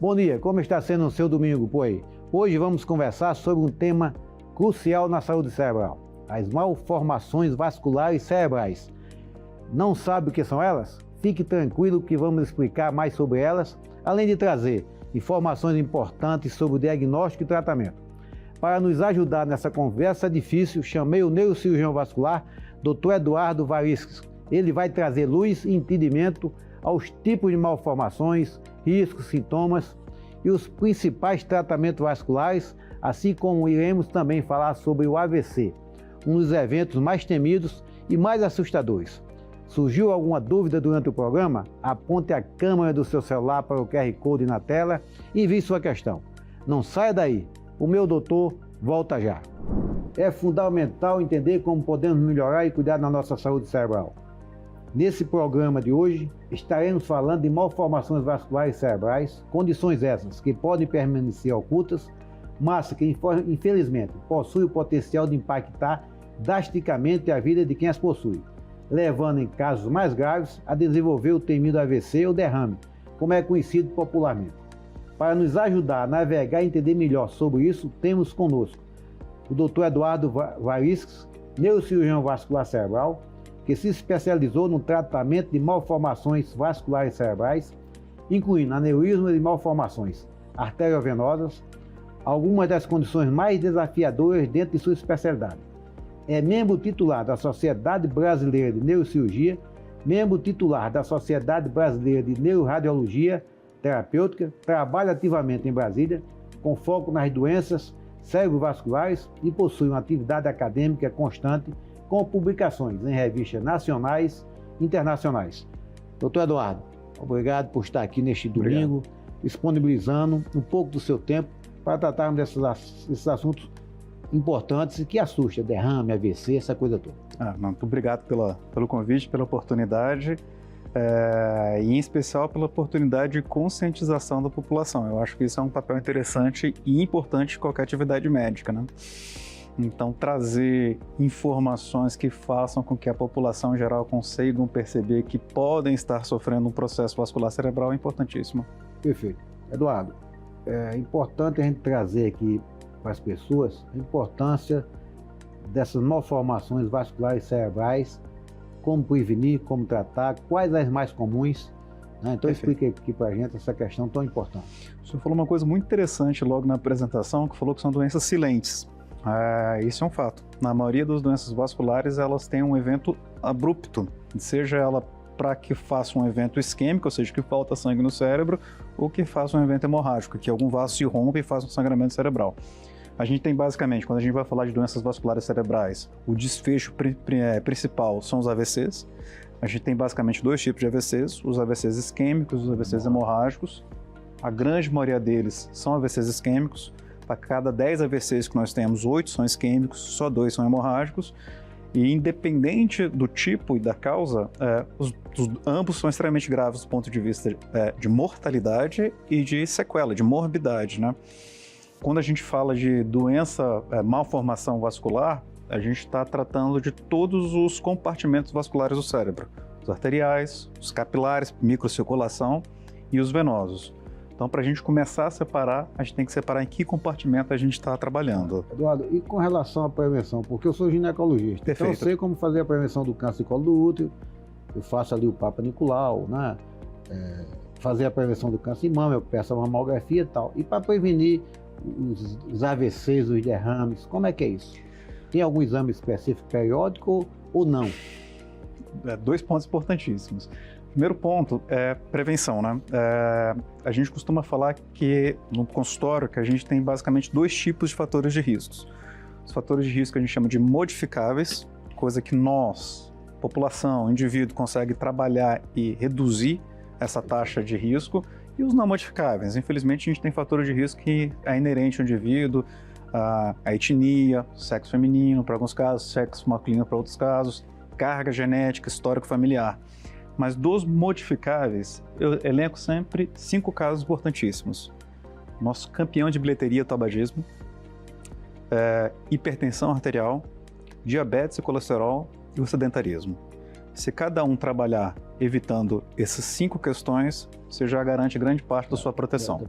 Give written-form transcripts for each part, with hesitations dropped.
Bom dia, como está sendo o seu domingo por aí? Hoje vamos conversar sobre um tema crucial na saúde cerebral, as malformações vasculares cerebrais. Não sabe o que são elas? Fique tranquilo que vamos explicar mais sobre elas, além de trazer informações importantes sobre o diagnóstico e tratamento. Para nos ajudar nessa conversa difícil, chamei o neurocirurgião vascular, Dr. Eduardo Varisques. Ele vai trazer luz e entendimento aos tipos de malformações, riscos, sintomas e os principais tratamentos vasculares, assim como iremos também falar sobre o AVC, um dos eventos mais temidos e mais assustadores. Surgiu alguma dúvida durante o programa? Aponte a câmera do seu celular para o QR Code na tela e envie sua questão. Não saia daí, o meu doutor volta já. É fundamental entender como podemos melhorar e cuidar da nossa saúde cerebral. Nesse programa de hoje, estaremos falando de malformações vasculares cerebrais, condições essas que podem permanecer ocultas, mas que infelizmente possuem o potencial de impactar drasticamente a vida de quem as possui, levando em casos mais graves a desenvolver o temido AVC ou derrame, como é conhecido popularmente. Para nos ajudar a navegar e entender melhor sobre isso, temos conosco o Dr. Eduardo Varisques, neurocirurgião vascular cerebral, que se especializou no tratamento de malformações vasculares cerebrais, incluindo aneurisma e malformações arteriovenosas, algumas das condições mais desafiadoras dentro de sua especialidade. É membro titular da Sociedade Brasileira de Neurocirurgia, membro titular da Sociedade Brasileira de Neuroradiologia Terapêutica, trabalha ativamente em Brasília, com foco nas doenças cerebrovasculares e possui uma atividade acadêmica constante com publicações em revistas nacionais e internacionais. Doutor Eduardo, obrigado por estar aqui neste domingo, disponibilizando um pouco do seu tempo para tratarmos desses assuntos importantes que assustam, derrame, AVC, essa coisa toda. Muito obrigado pelo convite, pela oportunidade, e em especial pela oportunidade de conscientização da população. Eu acho que isso é um papel interessante e importante de qualquer atividade médica, né? Então, trazer informações que façam com que a população em geral consigam perceber que podem estar sofrendo um processo vascular cerebral é importantíssimo. Perfeito. Eduardo, é importante a gente trazer aqui para as pessoas a importância dessas malformações vasculares cerebrais, como prevenir, como tratar, quais as mais comuns, né? Então explique aqui para a gente essa questão tão importante. O senhor falou uma coisa muito interessante logo na apresentação, que falou que são doenças silentes. Isso é um fato. Na maioria das doenças vasculares, elas têm um evento abrupto, seja ela para que faça um evento isquêmico, ou seja, que falta sangue no cérebro, ou que faça um evento hemorrágico, que algum vaso se rompe e faz um sangramento cerebral. A gente tem basicamente, quando a gente vai falar de doenças vasculares cerebrais, o desfecho principal são os AVCs. A gente tem basicamente dois tipos de AVCs, os AVCs isquêmicos e os AVCs hemorrágicos. A grande maioria deles são AVCs isquêmicos. A cada 10 AVCs que nós temos, 8 são isquêmicos, só 2 são hemorrágicos. E independente do tipo e da causa, ambos são extremamente graves do ponto de vista de mortalidade e de sequela, de morbidade, né? Quando a gente fala de doença, malformação vascular, a gente está tratando de todos os compartimentos vasculares do cérebro. Os arteriais, os capilares, microcirculação e os venosos. Então, para a gente começar a separar, a gente tem que separar em que compartimento a gente está trabalhando. Eduardo, e com relação à prevenção? Porque eu sou ginecologista, Perfeito. Então eu sei como fazer a prevenção do câncer de colo do útero, eu faço ali o Papa Nicolau, né? Fazer a prevenção do câncer de mama, eu peço a mamografia e tal. E para prevenir os AVCs, os derrames, como é que é isso? Tem algum exame específico periódico ou não? Dois pontos importantíssimos. Primeiro ponto é prevenção, né? A gente costuma falar que no consultório que a gente tem basicamente dois tipos de fatores de riscos. Os fatores de risco a gente chama de modificáveis, coisa que nós, população, indivíduo, consegue trabalhar e reduzir essa taxa de risco, e os não modificáveis. Infelizmente a gente tem fatores de risco que é inerente ao indivíduo, a etnia, sexo feminino para alguns casos, sexo masculino para outros casos, carga genética, histórico familiar. Mas dos modificáveis, eu elenco sempre 5 casos importantíssimos. Nosso campeão de bilheteria é o tabagismo, hipertensão arterial, diabetes e colesterol e o sedentarismo. Se cada um trabalhar evitando essas 5 questões, você já garante grande parte da sua proteção.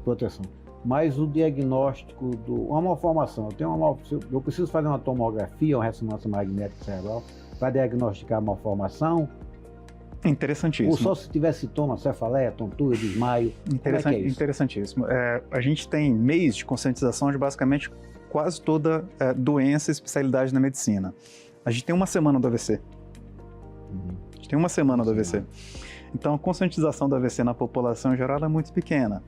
Mas o diagnóstico uma malformação, eu preciso fazer uma tomografia, uma ressonância magnética cerebral para diagnosticar a malformação? Interessantíssimo. Ou só se tiver sintoma, cefaleia, tontura, desmaio? Interessantíssimo. A gente tem meios de conscientização de basicamente quase toda doença e especialidade na medicina. A gente tem uma semana do AVC. A gente tem uma semana do AVC. Então, a conscientização do AVC na população em geral é muito pequena.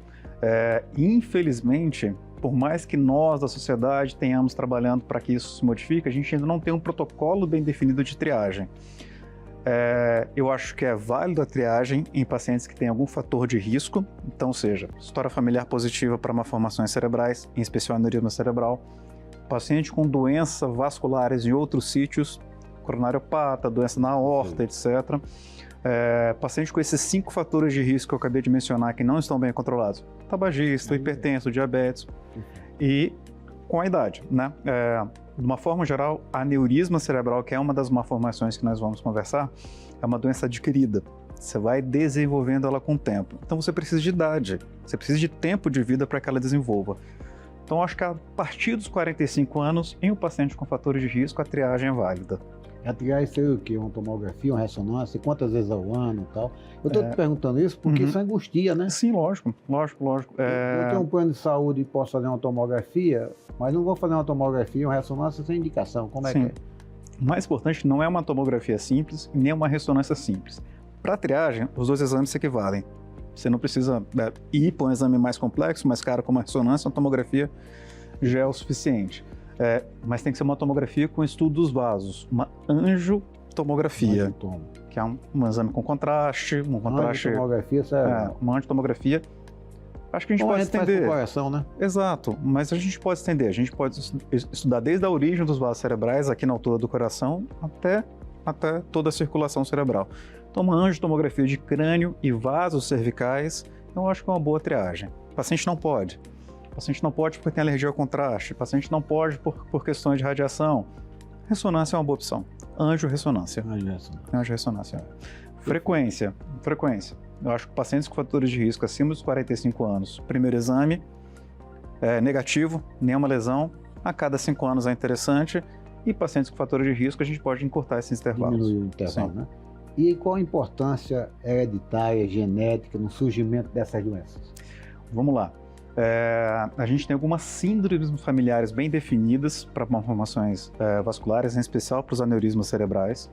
Infelizmente, por mais que nós, da sociedade, tenhamos trabalhando para que isso se modifique, a gente ainda não tem um protocolo bem definido de triagem. Eu acho que é válido a triagem em pacientes que têm algum fator de risco, então, seja, história familiar positiva para malformações cerebrais, em especial aneurisma cerebral, paciente com doenças vasculares em outros sítios, coronariopata, doença na aorta, etc. Paciente com esses 5 fatores de risco que eu acabei de mencionar que não estão bem controlados, tabagista, hipertenso, diabetes, e com a idade, né? De uma forma geral, a aneurisma cerebral, que é uma das malformações que nós vamos conversar, é uma doença adquirida. Você vai desenvolvendo ela com o tempo. Então você precisa de idade, você precisa de tempo de vida para que ela desenvolva. Então acho que a partir dos 45 anos, em um paciente com fatores de risco, a triagem é válida. A triagem seria o quê? Uma tomografia, uma ressonância, quantas vezes ao ano e tal? Eu estou te perguntando isso porque isso angustia, né? Sim, lógico. Eu tenho um plano de saúde e posso fazer uma tomografia, mas não vou fazer uma tomografia, uma ressonância sem indicação. Como é que é? O mais importante não é uma tomografia simples, nem uma ressonância simples. Para a triagem, os 2 exames se equivalem. Você não precisa ir para um exame mais complexo, mais caro como a ressonância, uma tomografia já é o suficiente. Mas tem que ser uma tomografia com estudo dos vasos, uma angiotomografia, que é um exame com contraste, angiotomografia, sério? Uma angiotomografia. Acho que a gente pode estender. Faz correção, né? Exato, mas a gente pode estender. A gente pode estudar desde a origem dos vasos cerebrais, aqui na altura do coração, até toda a circulação cerebral. Então, uma angiotomografia de crânio e vasos cervicais, eu acho que é uma boa triagem. O paciente não pode. O paciente não pode porque tem alergia ao contraste. O paciente não pode por questões de radiação. Ressonância é uma boa opção. Angiorressonância. Angiorressonância. Frequência. Eu acho que pacientes com fatores de risco acima dos 45 anos, primeiro exame negativo, nenhuma lesão, a cada 5 anos é interessante, e pacientes com fatores de risco a gente pode encurtar esses intervalos. Diminuir o intervalo, né? E qual a importância hereditária, genética no surgimento dessas doenças? Vamos lá. A gente tem algumas síndromes familiares bem definidas para malformações vasculares, em especial para os aneurismas cerebrais.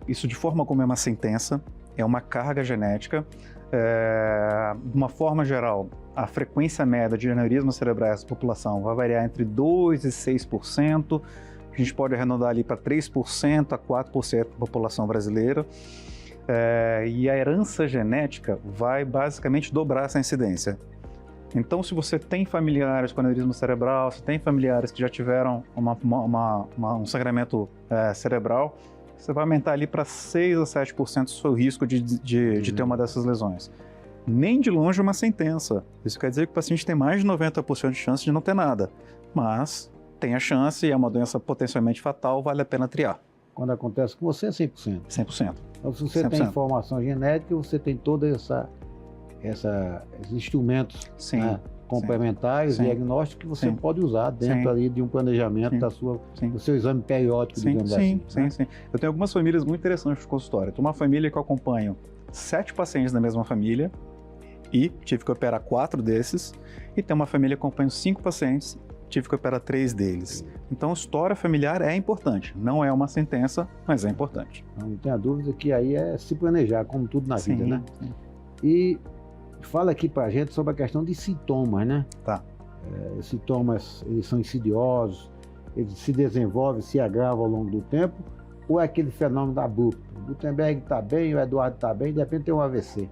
Isso de forma como é uma sentença, é uma carga genética. De uma forma geral, a frequência média de aneurismas cerebrais da população vai variar entre 2% e 6%. A gente pode arredondar ali para 3% a 4% da população brasileira. E a herança genética vai basicamente dobrar essa incidência. Então, se você tem familiares com aneurisma cerebral, se tem familiares que já tiveram um sangramento cerebral, você vai aumentar ali para 6 a 7% o seu risco de ter uma dessas lesões. Nem de longe uma sentença. Isso quer dizer que o paciente tem mais de 90% de chance de não ter nada. Mas tem a chance e é uma doença potencialmente fatal, vale a pena triar. Quando acontece com você, é 100%? 100%. Então, se você 100%. Tem informação genética, você tem toda esses instrumentos complementares, diagnósticos que você pode usar dentro ali de um planejamento do seu exame periódico, digamos assim. Sim. Eu tenho algumas famílias muito interessantes no consultório. Tem uma família que eu acompanho 7 pacientes da mesma família e tive que operar 4 desses, e tem uma família que eu acompanho 5 pacientes, tive que operar 3 deles. Então, história familiar é importante. Não é uma sentença, mas é importante. Não tenha dúvida que aí é se planejar, como tudo na vida, né? Sim. E fala aqui pra gente sobre a questão de sintomas, né? Tá. Os sintomas, eles são insidiosos, eles se desenvolvem, se agravam ao longo do tempo, ou é aquele fenômeno da abrupto? O Gutenberg está bem, o Eduardo está bem, de repente tem um AVC.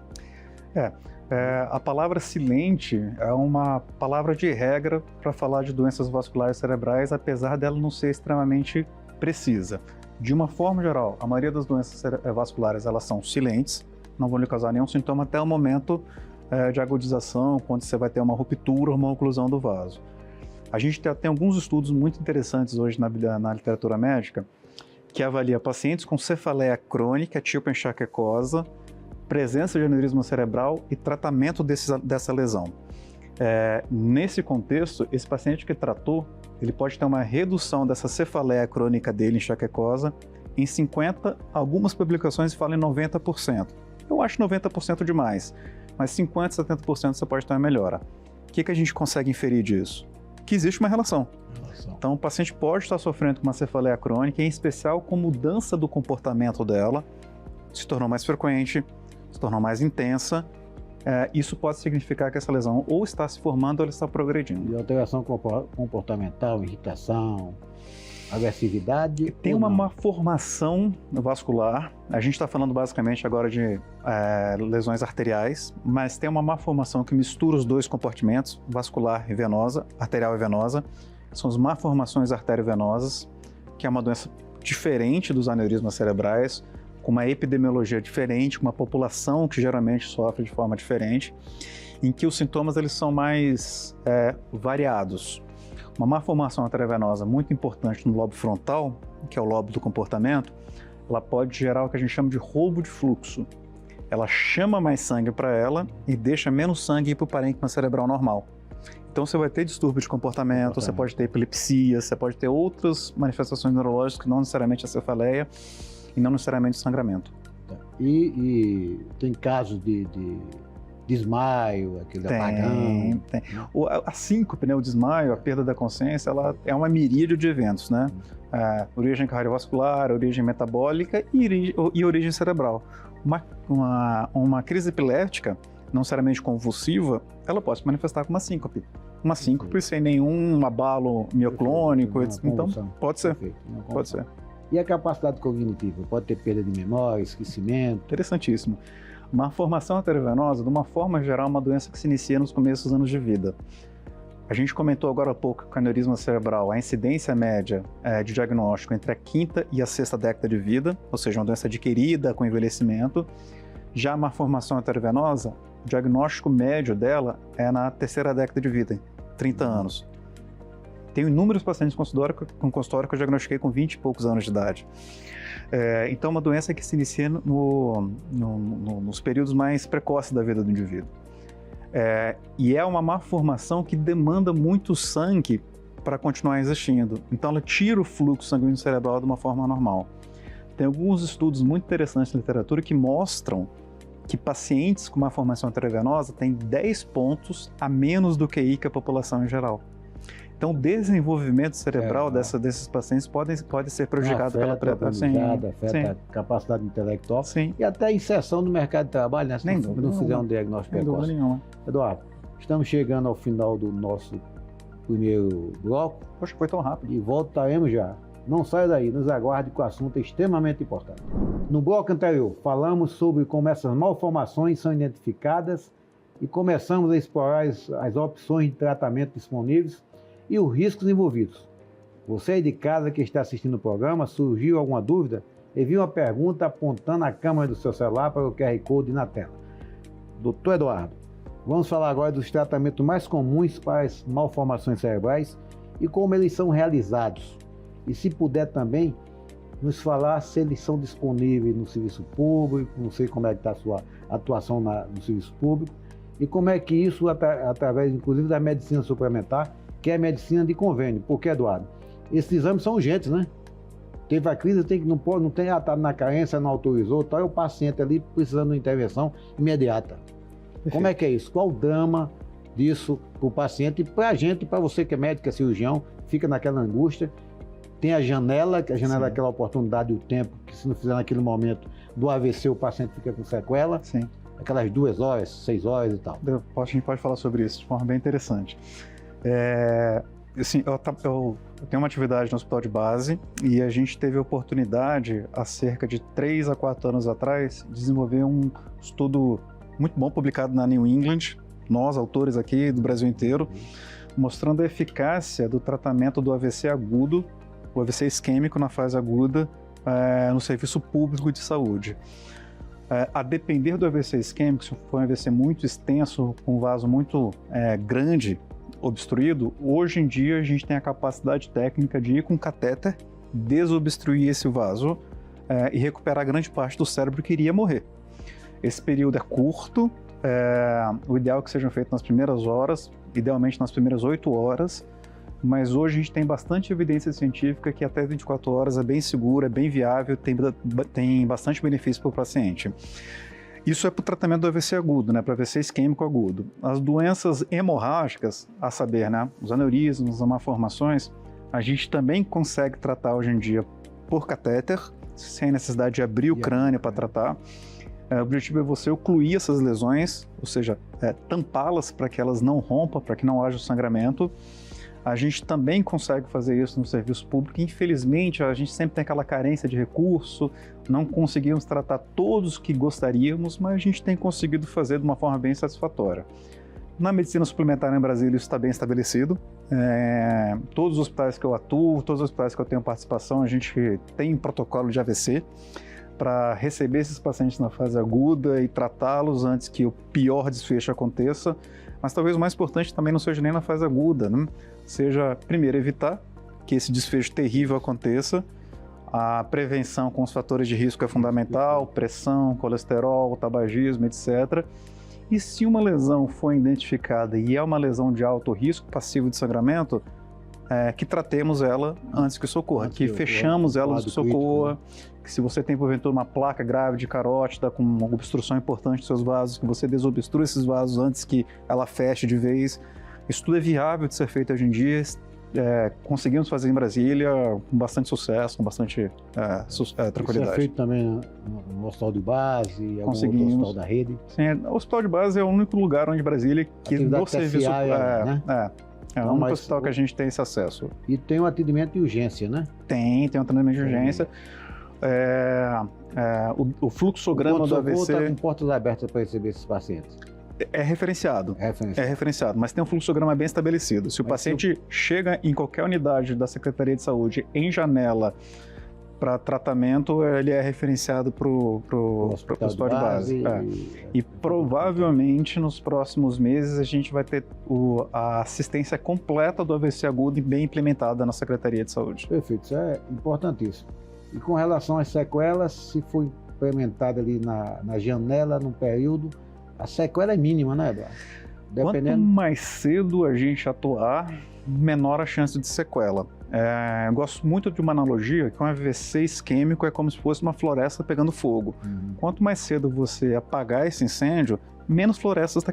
A palavra silente é uma palavra de regra para falar de doenças vasculares cerebrais, apesar dela não ser extremamente precisa. De uma forma geral, a maioria das doenças vasculares elas são silentes, não vão lhe causar nenhum sintoma até o momento de agudização, quando você vai ter uma ruptura ou uma oclusão do vaso. A gente tem alguns estudos muito interessantes hoje na literatura médica que avalia pacientes com cefaleia crônica, tipo enxaquecosa, presença de aneurisma cerebral e tratamento dessa lesão. Nesse contexto, esse paciente que tratou, ele pode ter uma redução dessa cefaleia crônica dele, enxaquecosa, em 50%, algumas publicações falam em 90%. Eu acho 90% demais, mas 50%, 70% você pode ter uma melhora. O que a gente consegue inferir disso? Que existe uma relação. Então, o paciente pode estar sofrendo com uma cefaleia crônica, em especial com mudança do comportamento dela, se tornou mais frequente, se tornou mais intensa. Isso pode significar que essa lesão ou está se formando ou ela está progredindo. E alteração comportamental, irritação, agressividade? Tem uma malformação vascular. A gente está falando basicamente agora de lesões arteriais, mas tem uma malformação que mistura os dois compartimentos, vascular e venosa, arterial e venosa. São as malformações arteriovenosas, que é uma doença diferente dos aneurismas cerebrais, com uma epidemiologia diferente, com uma população que geralmente sofre de forma diferente, em que os sintomas eles são mais variados. Uma malformação arteriovenosa muito importante no lobo frontal, que é o lobo do comportamento, ela pode gerar o que a gente chama de roubo de fluxo. Ela chama mais sangue para ela e deixa menos sangue ir para o parênquima cerebral normal. Então você vai ter distúrbio de comportamento, você pode ter epilepsia, você pode ter outras manifestações neurológicas que não necessariamente a cefaleia e não necessariamente sangramento. E tem casos de desmaio, aquele apagão? Tem. A síncope, né, o desmaio, a perda da consciência, ela é uma miríade de eventos, né? Origem cardiovascular, origem metabólica e origem cerebral. Uma crise epilética, não necessariamente convulsiva, ela pode se manifestar com uma síncope. Uma síncope sem nenhum abalo mioclônico, então pode ser. Pode ser. E a capacidade cognitiva? Pode ter perda de memória, esquecimento? Interessantíssimo. Uma formação arteriovenosa, de uma forma geral, é uma doença que se inicia nos começos dos anos de vida. A gente comentou agora há pouco que o aneurisma cerebral, a incidência média de diagnóstico entre a 5ª e a 6ª década de vida, ou seja, uma doença adquirida com envelhecimento. Já a malformação arteriovenosa, o diagnóstico médio dela é na 3ª década de vida, 30 anos. Tenho inúmeros pacientes com consultório que eu diagnostiquei com 20 e poucos anos de idade. Então, é uma doença que se inicia nos períodos mais precoces da vida do indivíduo. E é uma malformação que demanda muito sangue para continuar existindo. Então, ela tira o fluxo sanguíneo cerebral de uma forma normal. Tem alguns estudos muito interessantes na literatura que mostram que pacientes com malformação arteriovenosa têm 10 pontos a menos do QI que a população em geral. Então, o desenvolvimento cerebral desses pacientes pode ser prejudicado pela afeta a capacidade intelectual e até a inserção no mercado de trabalho, né? Se não fizer um diagnóstico precoce. Eduardo, estamos chegando ao final do nosso primeiro bloco. Poxa, foi tão rápido. E voltaremos já. Não saia daí, nos aguarde, que o assunto é extremamente importante. No bloco anterior, falamos sobre como essas malformações são identificadas e começamos a explorar as opções de tratamento disponíveis e os riscos envolvidos. Você aí de casa que está assistindo o programa, surgiu alguma dúvida? Envie uma pergunta apontando a câmera do seu celular para o QR Code na tela. Doutor Eduardo, vamos falar agora dos tratamentos mais comuns para as malformações cerebrais e como eles são realizados. E se puder também nos falar se eles são disponíveis no serviço público, não sei como é que está a sua atuação no serviço público, e como é que isso, através inclusive da medicina suplementar, que é a medicina de convênio. Porque, Eduardo, esses exames são urgentes, né? Teve a crise, não tem, tá na carência, não autorizou, tá, é o paciente ali precisando de intervenção imediata. Perfeito. Como é que é isso? Qual o drama disso para o paciente e para a gente, para você que é médico, é cirurgião, fica naquela angústia. Tem a janela, que a janela é aquela oportunidade e o tempo, que se não fizer naquele momento do AVC, o paciente fica com sequela. Sim. Aquelas 2 horas, 6 horas e tal. A gente pode falar sobre isso de forma bem interessante. Assim, eu tenho uma atividade no hospital de base e a gente teve a oportunidade, há cerca de 3 a 4 anos atrás, de desenvolver um estudo muito bom publicado na New England, nós, autores aqui do Brasil inteiro, mostrando a eficácia do tratamento do AVC agudo, o AVC isquêmico na fase aguda, no serviço público de saúde. A depender do AVC isquêmico, se for um AVC muito extenso, com um vaso muito grande, obstruído, hoje em dia a gente tem a capacidade técnica de ir com catéter, desobstruir esse vaso e recuperar grande parte do cérebro que iria morrer. Esse período é curto, o ideal é que sejam feitos nas primeiras horas, idealmente nas primeiras 8 horas, mas hoje a gente tem bastante evidência científica que até 24 horas é bem seguro, é bem viável, tem bastante benefício para o paciente. Isso é para o tratamento do AVC agudo, né, para AVC isquêmico agudo. As doenças hemorrágicas, a saber, né, os aneurismos, as malformações, a gente também consegue tratar hoje em dia por catéter, sem necessidade de abrir o crânio para tratar. O objetivo é você ocluir essas lesões, ou seja, tampá-las para que elas não rompam, para que não haja sangramento. A gente também consegue fazer isso no serviço público. Infelizmente, a gente sempre tem aquela carência de recurso, não conseguimos tratar todos que gostaríamos, mas a gente tem conseguido fazer de uma forma bem satisfatória. Na medicina suplementar em Brasília, isso está bem estabelecido. Todos os hospitais que eu atuo, todos os hospitais que eu tenho participação, a gente tem um protocolo de AVC para receber esses pacientes na fase aguda e tratá-los antes que o pior desfecho aconteça. Mas talvez o mais importante também não seja nem na fase aguda, né? Seja, primeiro, evitar que esse desfecho terrível aconteça. A prevenção com os fatores de risco é fundamental, pressão, colesterol, tabagismo, etc. E se uma lesão for identificada e é uma lesão de alto risco passivo de sangramento, que tratemos ela antes que socorra, que fechamos ela antes que socorra, que se você tem, porventura, uma placa grave de carótida com uma obstrução importante dos seus vasos, que você desobstrua esses vasos antes que ela feche de vez. Isso tudo é viável de ser feito hoje em dia. Conseguimos fazer em Brasília com bastante sucesso, com bastante tranquilidade. Isso é feito também no hospital de base, algum outro hospital da rede? Sim, o hospital de base é o único lugar onde Brasília que do serviço... É o único hospital que a gente tem esse acesso. E tem um atendimento de urgência, né? Tem um atendimento de urgência. O fluxograma do AVC... está com portas abertas para receber esses pacientes? É referenciado. É referenciado, mas tem um fluxograma bem estabelecido. Se o paciente chega em qualquer unidade da Secretaria de Saúde em janela para tratamento, ele é referenciado para o hospital de base. E provavelmente nos próximos meses a gente vai ter a assistência completa do AVC agudo e bem implementada na Secretaria de Saúde. Perfeito, isso é importantíssimo. E com relação às sequelas, se for implementada ali na janela, no período, a sequela é mínima, né, Eduardo? Quanto mais cedo a gente atuar, menor a chance de sequela. Eu gosto muito de uma analogia que um AVC isquêmico é como se fosse uma floresta pegando fogo. Quanto mais cedo você apagar esse incêndio, menos floresta está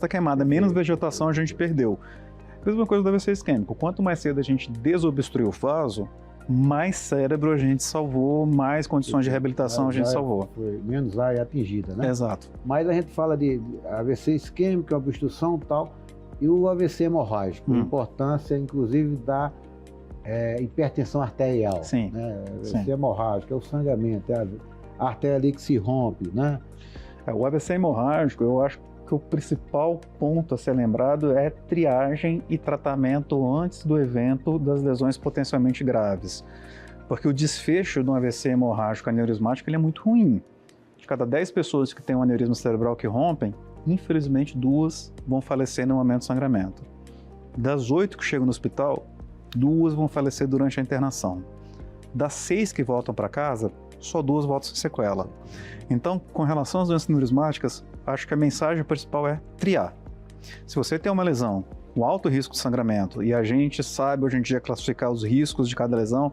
queimada, menos vegetação a gente perdeu. Mesma coisa do AVC isquêmico. Quanto mais cedo a gente desobstruiu o vaso, mais cérebro a gente salvou, mais condições de reabilitação a gente salvou. Menos área atingida, né? Exato. Mas a gente fala de AVC isquêmico, obstrução e tal, e o AVC hemorrágico, a importância, inclusive, da hipertensão arterial. Sim. Né? AVC hemorrágico, é o sangramento, é a artéria ali que se rompe, né? O AVC hemorrágico, eu acho que o principal ponto a ser lembrado é triagem e tratamento antes do evento das lesões potencialmente graves. Porque o desfecho de um AVC hemorrágico aneurismático ele é muito ruim. De cada 10 pessoas que têm um aneurisma cerebral que rompem, infelizmente 2 vão falecer no momento do sangramento. Das 8 que chegam no hospital, 2 vão falecer durante a internação. Das 6 que voltam para casa, só 2 voltam sem sequela. Então, com relação às doenças aneurismáticas, acho que a mensagem principal é triar. Se você tem uma lesão com alto risco de sangramento e a gente sabe hoje em dia classificar os riscos de cada lesão,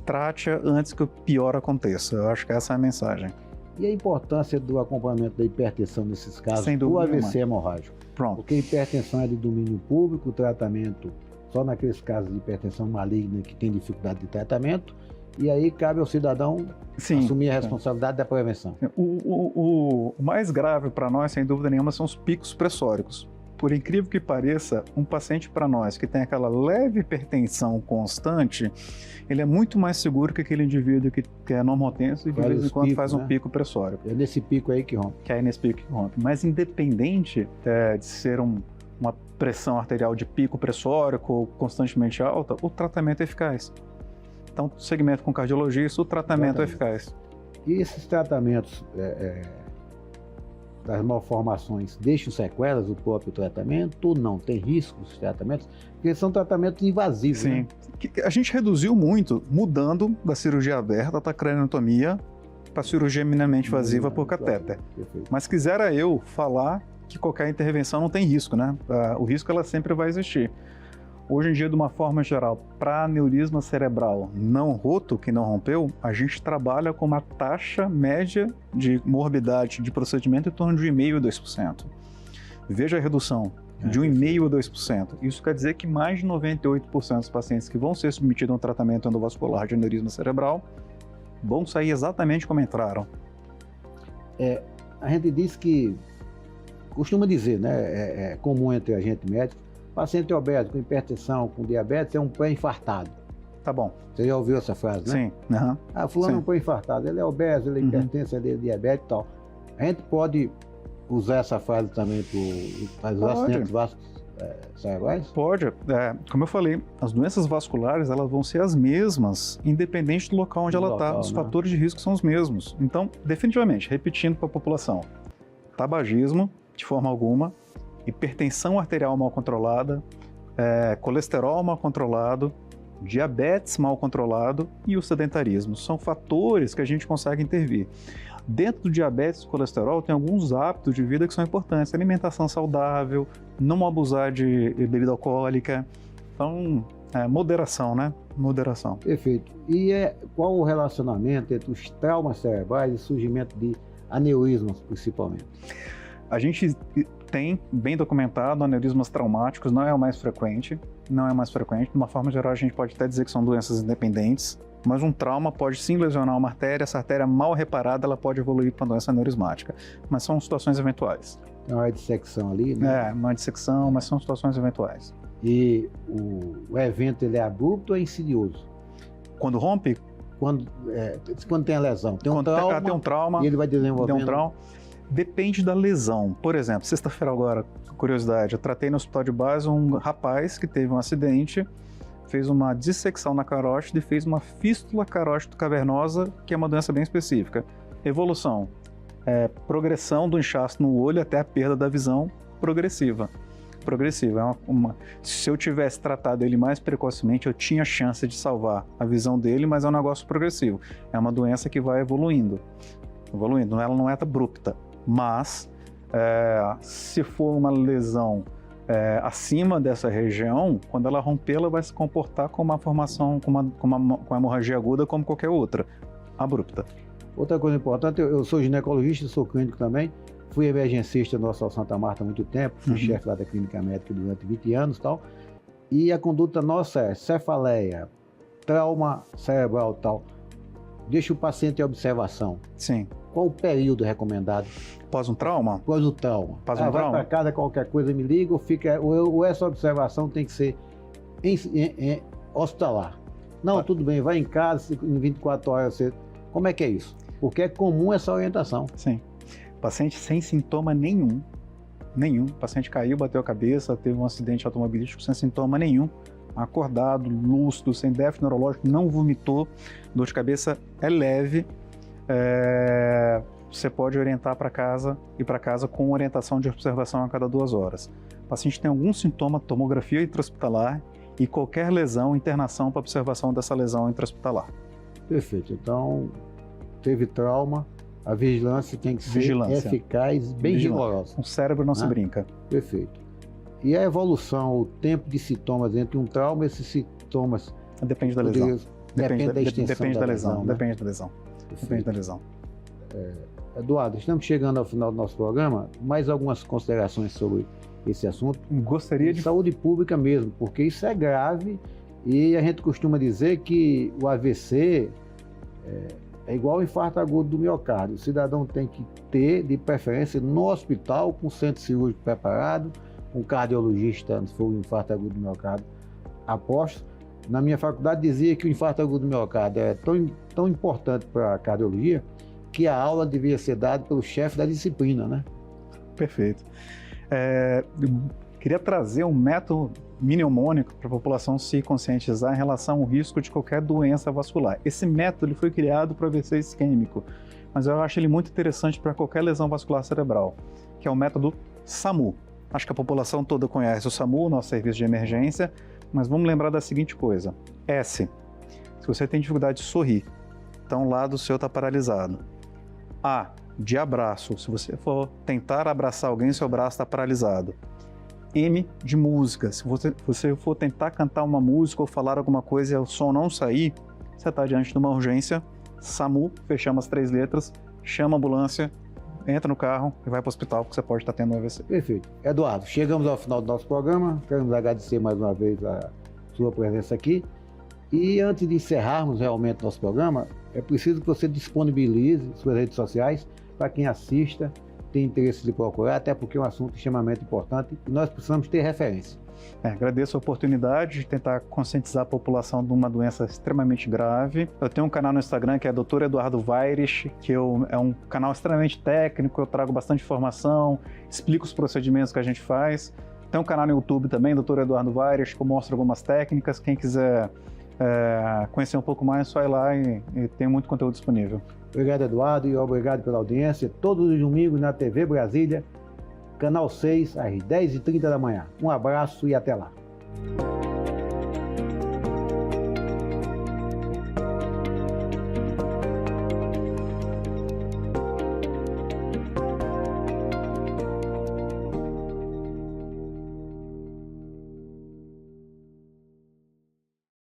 trate-a antes que o pior aconteça. Eu acho que essa é a mensagem. E a importância do acompanhamento da hipertensão nesses casos do AVC hemorrágico? Pronto. Porque a hipertensão é de domínio público, o tratamento só naqueles casos de hipertensão maligna que tem dificuldade de tratamento, e aí cabe ao cidadão assumir a responsabilidade da prevenção. O mais grave para nós, sem dúvida nenhuma, são os picos pressóricos. Por incrível que pareça, um paciente para nós que tem aquela leve hipertensão constante, ele é muito mais seguro que aquele indivíduo que é normotenso e de vez em quando faz um pico pressórico. É nesse pico aí que rompe. Que é nesse pico que rompe. Mas independente de ser uma pressão arterial de pico pressórico constantemente alta, o tratamento é eficaz. Então, segmento com cardiologista, o tratamento é eficaz. E esses tratamentos das malformações deixam sequelas do próprio tratamento ou não? Tem riscos os tratamentos? Porque são tratamentos invasivos, Sim. né? A gente reduziu muito mudando da cirurgia aberta, da craniotomia, para a cirurgia minimamente invasiva por catéter. Perfeito. Mas quisera eu falar que qualquer intervenção não tem risco, né? O risco ela sempre vai existir. Hoje em dia, de uma forma geral, para aneurisma cerebral não roto, que não rompeu, a gente trabalha com uma taxa média de morbidade de procedimento em torno de 1,5% a 2%. Veja a redução, de 1,5% a 2%. Isso quer dizer que mais de 98% dos pacientes que vão ser submetidos a um tratamento endovascular de aneurisma cerebral vão sair exatamente como entraram. A gente diz que, costuma dizer, né? É comum entre a gente médico, paciente obeso com hipertensão, com diabetes, é um pré-infartado. Tá bom. Você já ouviu essa frase, né? Sim. Uhum. Fulano é um Sim. pré-infartado, ele é obeso, ele é hipertenso, ele é diabético e tal. A gente pode usar essa frase também para os acidentes cerebrais? Pode. Como eu falei, as doenças vasculares elas vão ser as mesmas, independente do local onde ela está. Os fatores de risco são os mesmos. Então, definitivamente, repetindo para a população, tabagismo, de forma alguma, hipertensão arterial mal controlada, colesterol mal controlado, diabetes mal controlado e o sedentarismo. São fatores que a gente consegue intervir. Dentro do diabetes e colesterol, tem alguns hábitos de vida que são importantes. Alimentação saudável, não abusar de bebida alcoólica. Então, moderação, né? Moderação. Perfeito. E qual o relacionamento entre os traumas cerebrais e surgimento de aneurismas, principalmente? A gente tem bem documentado aneurismas traumáticos, não é o mais frequente. De uma forma geral, a gente pode até dizer que são doenças independentes, mas um trauma pode sim lesionar uma artéria, essa artéria mal reparada, ela pode evoluir para uma doença aneurismática, mas são situações eventuais. Tem uma dissecção ali, né? Uma dissecção, mas são situações eventuais. E o evento, ele é abrupto ou é insidioso? Quando rompe? Quando tem a lesão. Tem um trauma, tem um trauma e ele vai desenvolvendo... Tem um trauma. Depende da lesão. Por exemplo, sexta-feira agora, curiosidade, eu tratei no hospital de base um rapaz que teve um acidente, fez uma dissecção na carótida e fez uma fístula carótida cavernosa, que é uma doença bem específica. Evolução, progressão do inchaço no olho até a perda da visão progressiva. Se eu tivesse tratado ele mais precocemente, eu tinha chance de salvar a visão dele, mas é um negócio progressivo. É uma doença que vai evoluindo, ela não é abrupta. Mas, se for uma lesão acima dessa região, quando ela romper, ela vai se comportar como uma formação, com uma hemorragia aguda, como qualquer outra, abrupta. Outra coisa importante, eu sou ginecologista, sou clínico também, fui emergencista no Hospital Santa Marta há muito tempo, fui chefe lá da clínica médica durante 20 anos e tal, e a conduta nossa é cefaleia, trauma cerebral e tal. Deixa o paciente em observação. Sim. Qual o período recomendado? Após um trauma? Após o trauma. Vai para casa, qualquer coisa me liga, ou essa observação tem que ser em hospitalar. Não, tudo bem, vai em casa, em 24 horas você... Como é que é isso? Porque é comum essa orientação. Sim. Paciente sem sintoma nenhum. O paciente caiu, bateu a cabeça, teve um acidente automobilístico sem sintoma nenhum. Acordado, lúcido, sem déficit neurológico, não vomitou, dor de cabeça é leve, você pode orientar para casa e para casa com orientação de observação a cada 2 horas. O paciente tem algum sintoma, tomografia intra-hospitalar e qualquer lesão, internação para observação dessa lesão intra-hospitalar. Perfeito. Então, teve trauma, a vigilância tem que ser eficaz, bem rigorosa. Com o cérebro não se brinca. Perfeito. E a evolução, o tempo de sintomas entre um trauma e esses sintomas... Depende da lesão. Depende da extensão depende da lesão. Né? Depende da lesão. Depende da lesão. Eduardo, estamos chegando ao final do nosso programa. Mais algumas considerações sobre esse assunto? Gostaria de... Saúde pública mesmo, porque isso é grave e a gente costuma dizer que o AVC é igual ao infarto agudo do miocárdio. O cidadão tem que ter, de preferência, no hospital, com centro cirúrgico preparado, um cardiologista, se for um infarto agudo do miocárdio, aposto. Na minha faculdade dizia que o infarto agudo do miocárdio é tão importante para a cardiologia que a aula devia ser dada pelo chefe da disciplina, né? Perfeito. Queria trazer um método mnemônico para a população se conscientizar em relação ao risco de qualquer doença vascular. Esse método ele foi criado para AVC isquêmico, mas eu acho ele muito interessante para qualquer lesão vascular cerebral, que é o método SAMU. Acho que a população toda conhece o SAMU, nosso serviço de emergência, mas vamos lembrar da seguinte coisa. S, se você tem dificuldade de sorrir, então o lado seu está paralisado. A, de abraço, se você for tentar abraçar alguém, seu braço está paralisado. M, de música, se você for tentar cantar uma música ou falar alguma coisa e o som não sair, você está diante de uma urgência, SAMU, fechamos as 3 letras, chama a ambulância, entra no carro e vai para o hospital, porque você pode estar tendo um AVC. Perfeito. Eduardo, chegamos ao final do nosso programa. Queremos agradecer mais uma vez a sua presença aqui. E antes de encerrarmos realmente o nosso programa, é preciso que você disponibilize suas redes sociais para quem assista, tem interesse de procurar, até porque é um assunto extremamente importante e nós precisamos ter referência. Agradeço a oportunidade de tentar conscientizar a população de uma doença extremamente grave. Eu tenho um canal no Instagram que é Dr. Eduardo Vaires, que é um canal extremamente técnico, eu trago bastante informação, explico os procedimentos que a gente faz. Tem um canal no YouTube também, Dr. Eduardo Vaires, que eu mostro algumas técnicas. Quem quiser conhecer um pouco mais, só ir lá e tem muito conteúdo disponível. Obrigado, Eduardo, e obrigado pela audiência. Todos os domingos na TV Brasília, Canal 6, às 10h30 da manhã. Um abraço e até lá.